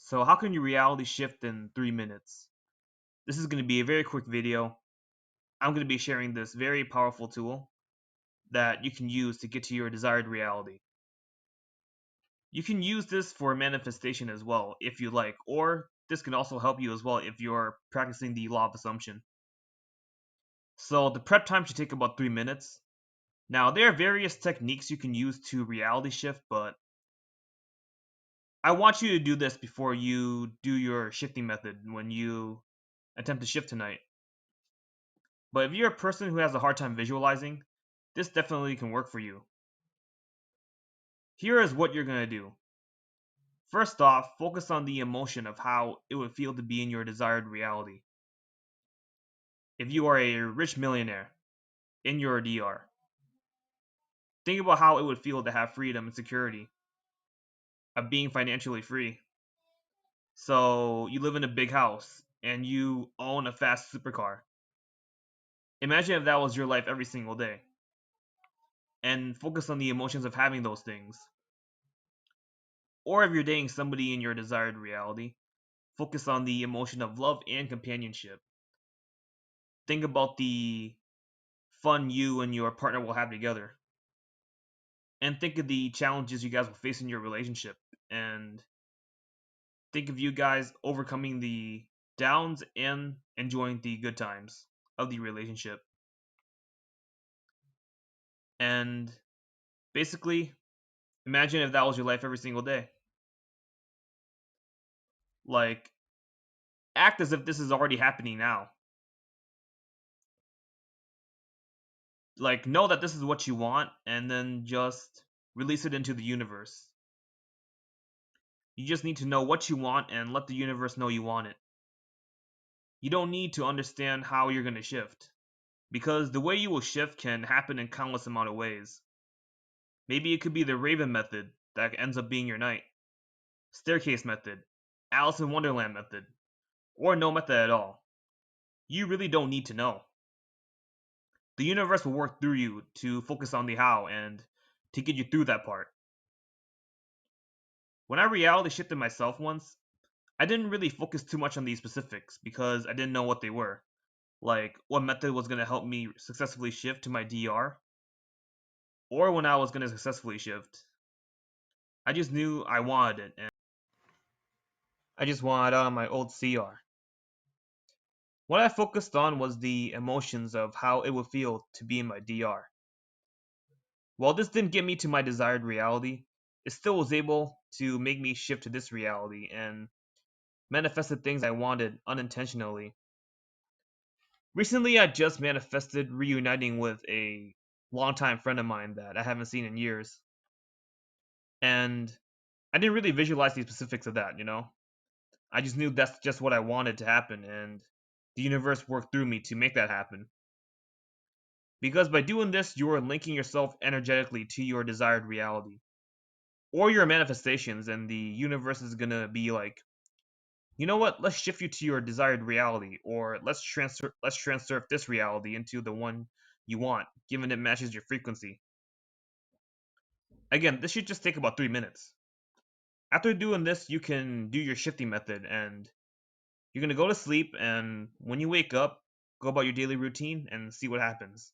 So how can you reality shift in 3 minutes? This is going to be a very quick video. I'm going to be sharing this very powerful tool that you can use to get to your desired reality. You can use this for manifestation as well if you like, or this can also help you as well if you're practicing the law of assumption. So the prep time should take about 3 minutes. Now there are various techniques you can use to reality shift, but I want you to do this before you do your shifting method when you attempt to shift tonight. But if you're a person who has a hard time visualizing, this definitely can work for you. Here is what you're going to do. First off, focus on the emotion of how it would feel to be in your desired reality. If you are a rich millionaire in your DR, think about how it would feel to have freedom and security, of being financially free. So you live in a big house and you own a fast supercar. Imagine if that was your life every single day. And focus on the emotions of having those things. Or if you're dating somebody in your desired reality, focus on the emotion of love and companionship. Think about the fun you and your partner will have together. And think of the challenges you guys will face in your relationship. And think of you guys overcoming the downs and enjoying the good times of the relationship. And basically, imagine if that was your life every single day. Like, act as if this is already happening now. Like, know that this is what you want, and then just release it into the universe. You just need to know what you want and let the universe know you want it. You don't need to understand how you're going to shift, because the way you will shift can happen in countless amount of ways. Maybe it could be the Raven method that ends up being your night, staircase method, Alice in Wonderland method, or no method at all. You really don't need to know. The universe will work through you to focus on the how and to get you through that part. When I reality shifted myself once, I didn't really focus too much on these specifics because I didn't know what they were. Like what method was going to help me successfully shift to my DR, or when I was going to successfully shift. I just knew I wanted it, and I just wanted out of my old CR. What I focused on was the emotions of how it would feel to be in my DR. While this didn't get me to my desired reality, it still was able to make me shift to this reality and manifested things I wanted unintentionally. Recently, I just manifested reuniting with a longtime friend of mine that I haven't seen in years. And I didn't really visualize the specifics of that. I just knew that's just what I wanted to happen, and the universe worked through me to make that happen. Because by doing this, you are linking yourself energetically to your desired reality or your manifestations, and the universe is gonna be like, you know what? Let's shift you to your desired reality, or let's transfer this reality into the one you want, given it matches your frequency. Again, this should just take about 3 minutes. After doing this, you can do your shifting method, and you're gonna go to sleep. And when you wake up, go about your daily routine and see what happens.